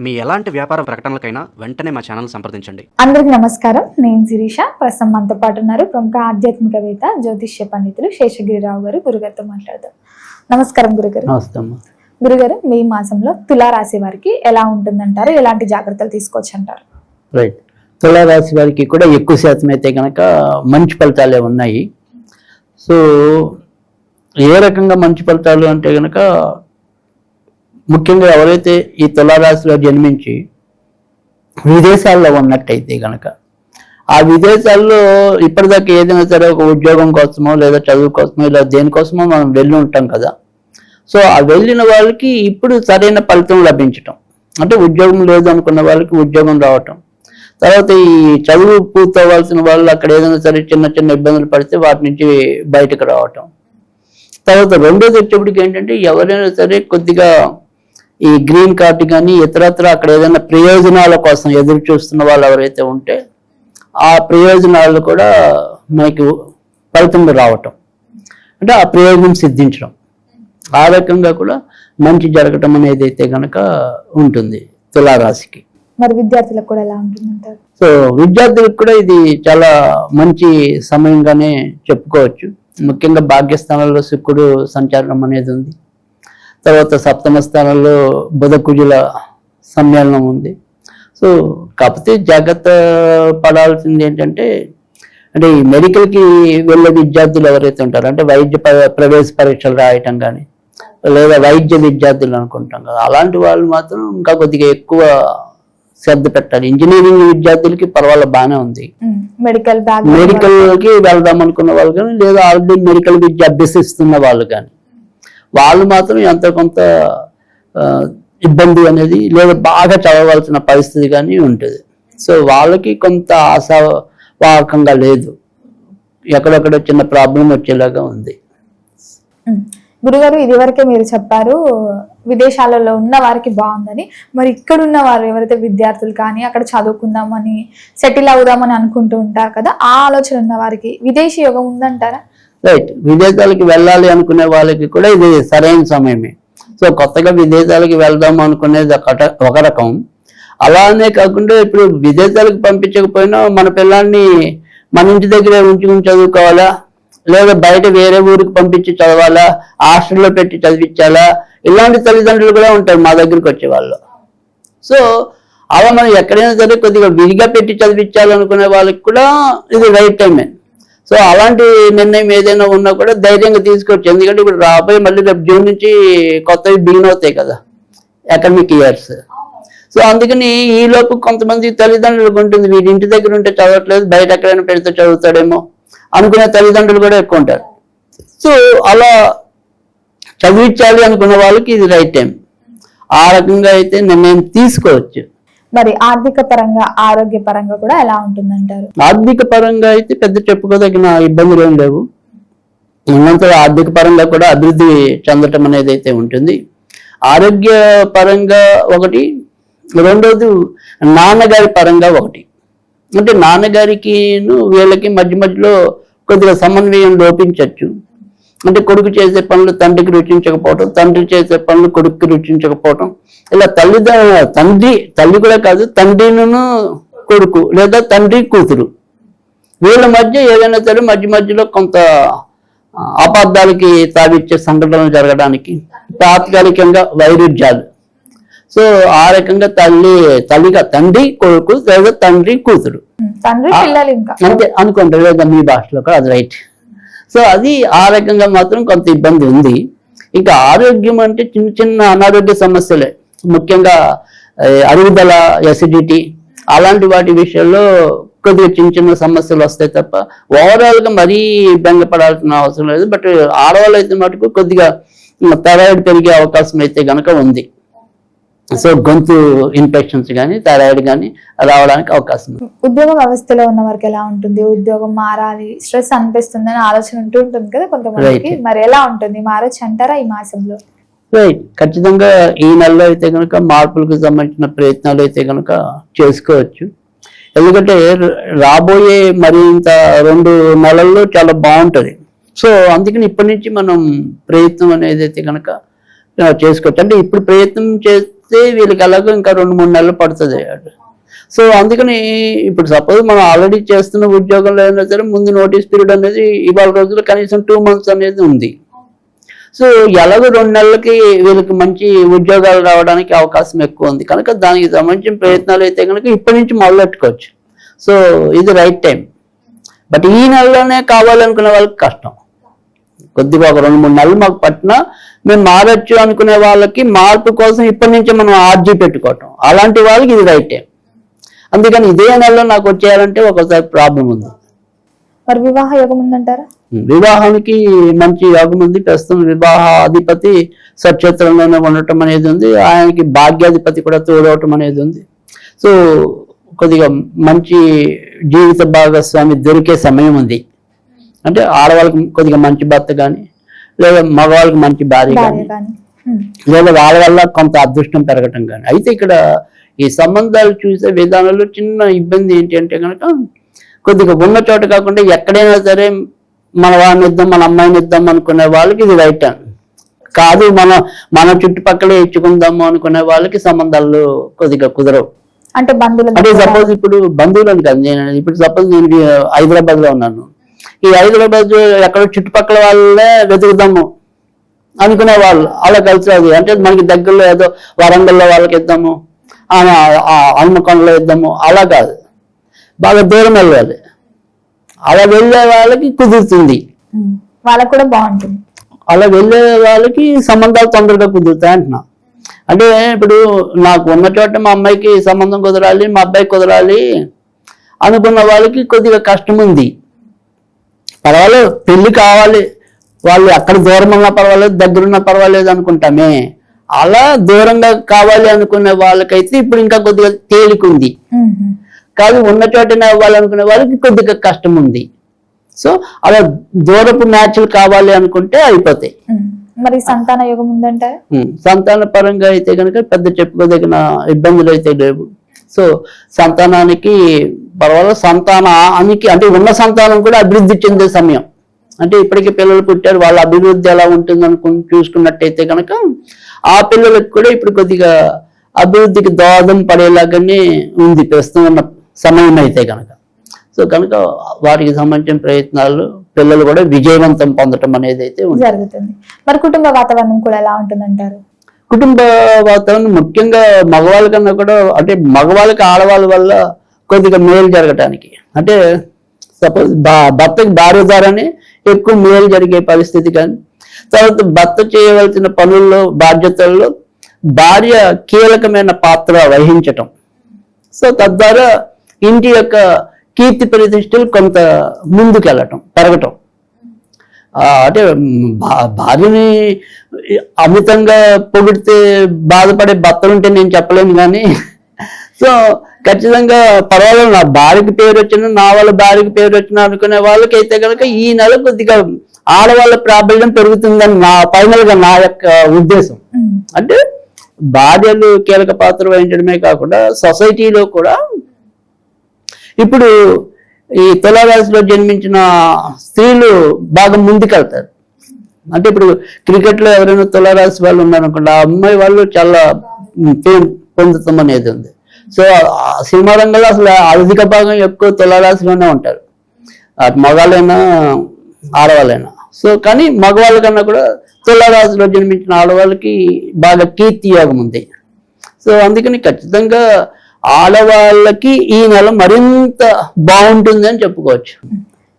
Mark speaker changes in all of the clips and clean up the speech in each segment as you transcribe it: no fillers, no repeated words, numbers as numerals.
Speaker 1: మీ ఎలాంటి వ్యాపార ప్రకటనలకైనా వెంటనే మా ఛానల్ సంప్రదించండి.
Speaker 2: అందరికీ నమస్కారం. నేను శిరీష. ప్రస్తుతం మనతో పాటు ఉన్నారు ప్రముఖ ఆధ్యాత్మికవేత్త జ్యోతిష్య పండితులు శేషగిరిరావు గారు. గురుగారితో మాట్లాడదాం. నమస్కారం గురుగారు. గురుగారు, మీ మాసంలో తులారాశి వారికి ఎలా ఉంటుందంటారు? ఎలాంటి జాగ్రత్తలు తీసుకోవచ్చు అంటారు?
Speaker 3: రైట్. తులారాశి వారికి కూడా ఎక్కువ శాతం అయితే కనుక మంచి ఫలితాలే ఉన్నాయి. సో ఏ రకంగా మంచి ఫలితాలు అంటే కనుక, ముఖ్యంగా ఎవరైతే ఈ తులారాశిలో జన్మించి విదేశాల్లో ఉన్నట్టయితే కనుక, ఆ విదేశాల్లో ఇప్పటిదాకా ఏదైనా సరే ఒక ఉద్యోగం కోసమో లేదా చదువు కోసమో ఇలా దేనికోసమో మనం వెళ్ళి ఉంటాం కదా. సో ఆ వెళ్ళిన వాళ్ళకి ఇప్పుడు సరైన ఫలితం లభించటం, అంటే ఉద్యోగం లేదు అనుకున్న వాళ్ళకి ఉద్యోగం రావటం, తర్వాత ఈ చదువు పూర్తవ్వాల్సిన వాళ్ళు అక్కడ ఏదైనా సరే చిన్న చిన్న ఇబ్బందులు పడితే వాటి నుంచి బయటకు రావటం, తర్వాత రెండోది వచ్చేప్పటికి ఏంటంటే ఎవరైనా సరే కొద్దిగా ఈ గ్రీన్ కార్డు కానీ ఇతరత్ర అక్కడ ఏదైనా ప్రయోజనాల కోసం ఎదురు చూస్తున్న వాళ్ళు ఎవరైతే ఉంటే ఆ ప్రయోజనాలు కూడా మనకి ఫలితం రావటం, అంటే ఆ ప్రయోజనం సిద్ధించడం, ఆ రకంగా కూడా మంచి జరగటం అనేది అయితే కనుక ఉంటుంది తులారాశికి.
Speaker 2: మరి విద్యార్థులకు కూడా ఎలా ఉంటుందంటారు?
Speaker 3: సో విద్యార్థులకు కూడా ఇది చాలా మంచి సమయంగానే చెప్పుకోవచ్చు. ముఖ్యంగా భాగ్యస్థానంలో శుక్రుడు సంచారం అనేది ఉంది, తర్వాత సప్తమ స్థానంలో బుధ కుజుల సమ్మేళనం ఉంది. సో కాకపోతే జాగ్రత్త పడాల్సింది ఏంటంటే, అంటే ఈ మెడికల్కి వెళ్ళే విద్యార్థులు ఎవరైతే ఉంటారో, అంటే వైద్య ప్రవేశ పరీక్షలు రాయటం కానీ లేదా వైద్య విద్యార్థులు అనుకుంటాం కదా, అలాంటి వాళ్ళు మాత్రం ఇంకా కొద్దిగా ఎక్కువ శ్రద్ధ పెట్టాలి. ఇంజనీరింగ్ విద్యార్థులకి పర్వాలేదు, బాగానే ఉంది. మెడికల్కి వెళ్దాం అనుకున్న వాళ్ళు కానీ లేదా ఆల్రెడీ మెడికల్ విద్య అభ్యసిస్తున్న వాళ్ళు కానీ వాళ్ళు మాత్రం ఎంత కొంత ఇబ్బంది అనేది లేదా బాగా చదవాల్సిన పరిస్థితి కానీ ఉంటుంది. సో వాళ్ళకి కొంత ఆశావాహకంగా లేదు, ఎక్కడెక్కడ చిన్న ప్రాబ్లం వచ్చేలాగా ఉంది.
Speaker 2: గురుగారు, ఇది వరకే మీరు చెప్పారు విదేశాలలో ఉన్న వారికి బాగుందని. మరి ఇక్కడ ఉన్న వారు ఎవరైతే విద్యార్థులు కానీ అక్కడ చదువుకుందామని సెటిల్ అవుదామని అనుకుంటూ ఉంటారు కదా, ఆ ఆలోచన ఉన్న వారికి విదేశీ యోగం ఉందంటారా?
Speaker 3: రైట్. విదేశాలకి వెళ్ళాలి అనుకునే వాళ్ళకి కూడా ఇది సరైన సమయమే. సో కొత్తగా విదేశాలకి వెళ్దాం అనుకునేది ఒక రకం. అలానే కాకుండా ఇప్పుడు విదేశాలకు పంపించకపోయినా మన పిల్లల్ని మన ఇంటి దగ్గరే ఉంచుకుని చదువుకోవాలా, లేదా బయట వేరే ఊరికి పంపించి చదవాలా, హాస్టల్లో పెట్టి చదివించాలా, ఇలాంటి తల్లిదండ్రులు కూడా ఉంటారు మా దగ్గరికి వచ్చేవాళ్ళు. సో అలా మనం ఎక్కడైనా సరే కొద్దిగా విడిగా పెట్టి చదివించాలనుకునే వాళ్ళకి కూడా ఇది రైట్ టైమే. సో అలాంటి నిర్ణయం ఏదైనా ఉన్నా కూడా ధైర్యంగా తీసుకోవచ్చు. ఎందుకంటే ఇప్పుడు రాబోయే మళ్ళీ రేపు జూన్ నుంచి కొత్తవి బిగిన్ అవుతాయి కదా అకాడమిక్ ఇయర్స్. సో అందుకని ఈలోపు కొంతమంది తల్లిదండ్రులకు ఉంటుంది, వీడి ఇంటి దగ్గర ఉంటే చదవట్లేదు, బయట ఎక్కడైనా పెడితే చదువుతాడేమో అనుకునే తల్లిదండ్రులు కూడా ఎక్కువ ఉంటారు. సో అలా చదివించాలి అనుకున్న వాళ్ళకి ఇది రైట్ టైం. ఆ రకంగా అయితే నిర్ణయం తీసుకోవచ్చు.
Speaker 2: మరి ఆర్థిక పరంగా ఆరోగ్య పరంగా కూడా ఎలా ఉంటుందంటారు?
Speaker 3: ఆర్థిక పరంగా అయితే పెద్ద చెప్పుకోదగిన ఇబ్బందులు ఏం లేవు. ఉన్నంత ఆర్థిక పరంగా కూడా అభివృద్ధి చెందటం అనేది అయితే ఉంటుంది. ఆరోగ్య పరంగా ఒకటి, రెండోది నాన్నగారి పరంగా ఒకటి. అంటే నాన్నగారికి వీళ్ళకి మధ్య మధ్యలో కొద్దిగా సమన్వయం లోపించవచ్చు. అంటే కొడుకు చేసే పనులు తండ్రికి రుచించకపోవటం, తండ్రి చేసే పనులు కొడుకుకి రుచించకపోవటం, ఇలా తల్లి కూడా కాదు, తండ్రిను కొడుకు లేదా తండ్రి కూతురు వీళ్ళ మధ్య ఏదైనా సరే మధ్య మధ్యలో కొంత అపార్థాలకి తావిచ్చే సంఘటనలు జరగడానికి తాత్కాలికంగా వైరుధ్యాలు. సో ఆ రకంగా తండ్రి కొడుకు లేదా తండ్రి కూతురు అంతే అనుకుంటారు లేదా మీ భాషలో కూడా అది రైట్. సో అది ఆ రకంగా మాత్రం కొంత ఇబ్బంది ఉంది. ఇంకా ఆరోగ్యం అంటే చిన్న చిన్న అనారోగ్య సమస్యలే, ముఖ్యంగా అరుగుదల, ఎసిడిటీ అలాంటి వాటి విషయంలో కొద్దిగా చిన్న చిన్న సమస్యలు వస్తాయి తప్ప ఓవరాల్గా మరీ బెంగపడాల్సిన అవసరం లేదు. బట్ ఆడవాళ్ళు అయితే మటుకు కొద్దిగా థైరాయిడ్ పెరిగే అవకాశం అయితే కనుక ఉంది. సో గొంతు ఇన్ఫెక్షన్స్ కానీ థైరాయిడ్ కానీ రావడానికి అవకాశం ఉంది.
Speaker 2: ఉద్యోగ వ్యవస్థలో ఉన్న వారికి ఎలా ఉంటుంది? ఉద్యోగం మారాలి, స్ట్రెస్ అనిపిస్తుంది అని ఆలోచన ఉంటుంది కదా కొంతమందికి, మరి ఎలా ఉంటుంది? మారొచ్చు అంటారా ఈ మాసంలో?
Speaker 3: రైట్. ఖచ్చితంగా ఈ నెలలో అయితే కనుక మార్పులకు సంబంధించిన ప్రయత్నాలు అయితే కనుక చేసుకోవచ్చు. ఎందుకంటే రాబోయే మరింత 2 నెలల్లో చాలా బాగుంటుంది. సో అందుకని ఇప్పటి నుంచి మనం ప్రయత్నం అనేది అయితే కనుక చేసుకోవచ్చు. అంటే ఇప్పుడు ప్రయత్నం చేస్తే వీళ్ళకి ఎలాగో ఇంకా 2-3 నెలలు పడుతుంది. సో అందుకని ఇప్పుడు సపోజ్ మనం ఆల్రెడీ చేస్తున్న ఉద్యోగంలో అయినా సరే ముందు నోటీస్ పీరియడ్ అనేది ఇవాళ రోజుల్లో కనీసం 2 months అనేది ఉంది. సో ఎలాగో 2 నెలలకి వీళ్ళకి మంచి ఉద్యోగాలు రావడానికి అవకాశం ఎక్కువ ఉంది కనుక దానికి సంబంధించిన ప్రయత్నాలు అయితే కనుక ఇప్పటి నుంచి మొదలెట్టుకోవచ్చు. సో ఇది రైట్ టైం. బట్ ఈ నెలలోనే కావాలనుకునే వాళ్ళకి కష్టం. కొద్దిగా ఒక 2-3 నెలలు మాకు పట్టినా మేము మారచ్చు అనుకునే వాళ్ళకి మార్పు కోసం ఇప్పటి నుంచే మనం ఆర్జీ పెట్టుకోవటం, అలాంటి వాళ్ళకి ఇది రైట్ టైం. అందుకని ఇదే నెలలో నాకు వచ్చేయాలంటే ఒకసారి ప్రాబ్లం ఉంది.
Speaker 2: మరి వివాహ యోగం ఉందంటారా?
Speaker 3: వివాహానికి మంచి యోగం ఉంది. ప్రస్తుతం వివాహ అధిపతి స్వక్షేత్రంలోనే ఉండటం అనేది ఉంది. ఆయనకి భాగ్యాధిపతి కూడా తోడవటం అనేది ఉంది. సో కొద్దిగా మంచి జీవిత భాగస్వామి దొరికే సమయం ఉంది. అంటే ఆడవాళ్ళకి కొద్దిగా మంచి భర్త కానీ, లేదా మగవాళ్ళకి మంచి భార్య కానీ, లేదా వాళ్ళ వల్ల కొంత అదృష్టం పెరగటం కానీ. అయితే ఇక్కడ ఈ సంబంధాలు చూసే విధానంలో చిన్న ఇబ్బంది ఏంటి అంటే కనుక కొద్దిగా ఉన్న చోట కాకుండా ఎక్కడైనా సరే మన వాడిని ఇద్దాం, మన అమ్మాయిని ఇద్దాం అనుకునే వాళ్ళకి ఇది రైట్ కాదు. మన చుట్టుపక్కలే ఇచ్చుకుందాము అనుకునే వాళ్ళకి సంబంధాలు కొద్దిగా కుదరవు.
Speaker 2: అంటే
Speaker 3: అంటే సపోజ్ ఇప్పుడు బంధువులని కాదు, నేను ఇప్పుడు సపోజ్ నేను హైదరాబాద్ లో ఉన్నాను. ఈ హైదరాబాద్ ఎక్కడో చుట్టుపక్కల వాళ్ళే వెతుకుదాము అనుకునే వాళ్ళు అలా కలిసి అది అంటే మనకి దగ్గరలో ఏదో వరంగల్లో వాళ్ళకి ఇద్దాము, హనుమకొండలో ఇద్దాము అలా కాదు, బాగా దూరం వెళ్ళాలి. అలా వెళ్ళే వాళ్ళకి కుదురుతుంది,
Speaker 2: వాళ్ళకి కూడా బాగుంటుంది.
Speaker 3: అలా వెళ్ళే వాళ్ళకి సంబంధాలు తొందరగా కుదురుతాయి అంటున్నా. అంటే ఇప్పుడు నాకు ఉన్న చోట మా అమ్మాయికి సంబంధం కుదరాలి, మా అబ్బాయికి కుదరాలి అనుకున్న వాళ్ళకి కొద్దిగా కష్టం ఉంది. పర్వాలేదు, పెళ్లి కావాలి, వాళ్ళు అక్కడ దూరం ఉన్నా పర్వాలేదు, దగ్గరున్నా పర్వాలేదు అనుకుంటామే. అలా దూరంగా కావాలి అనుకునే వాళ్ళకైతే ఇప్పుడు ఇంకా కొద్దిగా తేలికుంది. కాదు ఉన్న చోటనే అవ్వాలనుకునే వాళ్ళకి కొద్దిగా కష్టం ఉంది. సో అలా దూరపు మ్యాచ్లు కావాలి అనుకుంటే అయిపోతాయి.
Speaker 2: మరి సంతాన యోగం ఉందంటారా?
Speaker 3: సంతాన పరంగా అయితే కనుక పెద్ద చెప్పుకోదగిన ఇబ్బందులు అయితే లేవు. సో సంతానానికి పర్వాలేదు. సంతానానికి అంటే ఉన్న సంతానం కూడా అభివృద్ధి చెందే సమయం. అంటే ఇప్పటికే పిల్లలు పుట్టారు, వాళ్ళ అభివృద్ధి ఎలా ఉంటుంది చూసుకున్నట్టయితే కనుక ఆ పిల్లలకు కూడా ఇప్పుడు కొద్దిగా అభివృద్ధికి దోహదం పడేలాగానే ఉంది ప్రస్తుతం ఉన్న సమయం అయితే కనుక. సో కనుక వాటికి సంబంధించిన ప్రయత్నాలు పిల్లలు కూడా విజయవంతం పొందటం అనేది అయితే
Speaker 2: జరుగుతుంది. మరి కుటుంబ వాతావరణం కూడా ఎలా ఉంటుందంటారు?
Speaker 3: కుటుంబ వాతావరణం ముఖ్యంగా మగవాళ్ళ కన్నా కూడా అంటే మగవాళ్ళకి ఆడవాళ్ళ వల్ల కొద్దిగా మేలు జరగటానికి, అంటే సపోజ్ భర్తకి భార్య ద్వారానే ఎక్కువ మేలు జరిగే పరిస్థితి కానీ, తర్వాత భర్త చేయవలసిన పనుల్లో బాధ్యతల్లో భార్య కీలకమైన పాత్ర వహించటం. సో తద్వారా ఇంటి యొక్క కీర్తి ప్రతిష్టలు కొంత ముందుకెళ్ళటం, పెరగటం. అంటే భార్యని అమితంగా పొగిడితే బాధపడే భర్తలుంటే నేను చెప్పలేను కానీ, సో ఖచ్చితంగా పర్వాలేదు, నా భార్యకి పేరు వచ్చినా, నా వాళ్ళ భార్యకి పేరు వచ్చినా అనుకునే వాళ్ళకైతే కనుక ఈ నెల కొద్దిగా ఆడవాళ్ళ ప్రాబల్యం పెరుగుతుందని ఫైనల్ గా నా యొక్క ఉద్దేశం. అంటే భార్యలు కీలక పాత్ర వహించడమే కాకుండా సొసైటీలో కూడా ఇప్పుడు ఈ తులారాశిలో జన్మించిన స్త్రీలు బాగా ముందుకెళ్తారు. అంటే ఇప్పుడు క్రికెట్ లో ఎవరైనా తులారాశి వాళ్ళు ఉన్నారనుకోండి, ఆ అమ్మాయి వాళ్ళు చాలా ఫేమ్ పొందుతాం అనేది ఉంది. సో సినిమా రంగంలో అసలు అధిక భాగం ఎక్కువ తులారాశిలోనే ఉంటారు, అటు మగవాళ్ళైనా ఆడవాళ్ళైనా. సో కానీ మగవాళ్ళ కన్నా కూడా తులారాశిలో జన్మించిన ఆడవాళ్ళకి బాగా కీర్తి యోగం ఉంది. సో అందుకని ఖచ్చితంగా ఆడవాళ్ళకి ఈ నెల మరింత బాగుంటుంది అని చెప్పుకోవచ్చు.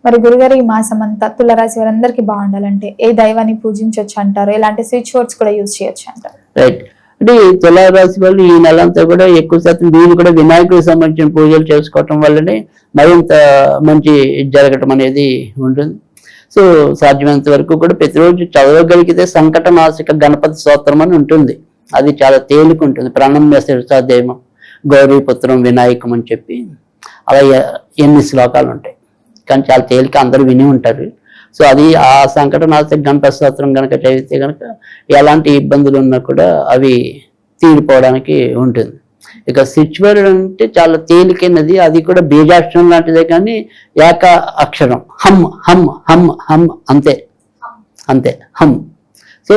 Speaker 2: మరి గురుగారు, ఈ మాసం అంతా తులారాశి వారందరికీ బాగుండాలంటే ఏ దైవాన్ని పూజించవచ్చు అంటారు? ఎలాంటి స్విచ్ వర్డ్స్ కూడా యూజ్ చేయొచ్చు అంటారు?
Speaker 3: రైట్. అంటే తులారాశి వాళ్ళు ఈ నెల అంతా కూడా ఎక్కువ శాతం వీళ్ళు కూడా వినాయకుడికి సంబంధించిన పూజలు చేసుకోవటం వల్లనే మరింత మంచి జరగటం అనేది ఉంటుంది. సో సాధ్యమైనంత వరకు కూడా ప్రతిరోజు చదవగలిగితే సంకటనాశక గణపతి స్తోత్రం అని ఉంటుంది. అది చాలా తేలికుంటుంది. ప్రణమ్య శిరసాదేవం గౌరీపుత్రం వినాయకం అని చెప్పి అలా 8 శ్లోకాలు ఉంటాయి, కానీ చాలా తేలిక, అందరూ విని ఉంటారు. సో అది ఆ సంకటనాశక గణపతి స్తోత్రం కనుక చదివితే కనుక ఎలాంటి ఇబ్బందులు ఉన్నా కూడా అవి తీరిపోవడానికి ఉంటుంది. ఇక స్విచ్ అంటే చాలా తేలికైనది, అది కూడా బీజాక్షరం లాంటిదే, కానీ ఏక అక్షరం హమ్ హమ్ హమ్ హమ్ అంతే అంతే హమ్. సో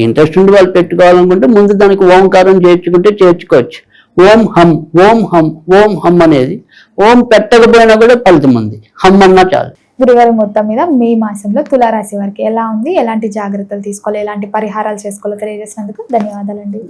Speaker 3: ఇంట్రెస్ట్ ఉండి వాళ్ళు పెట్టుకోవాలనుకుంటే ముందు దానికి ఓంకారం చేర్చుకుంటే చేర్చుకోవచ్చు. ఓం హం ఓం హం ఓం హం అనేది ఓం పెట్టకపోయినా కూడా ఫలితం ఉంది, హమ్ అన్నా చాలు.
Speaker 2: గురుగారు, మొత్తం మీద మే మాసంలో తులారాశి వారికి ఎలా ఉంది, ఎలాంటి జాగ్రత్తలు తీసుకోవాలి, ఎలాంటి పరిహారాలు చేసుకోవాలో తెలియజేసినందుకు ధన్యవాదాలండి.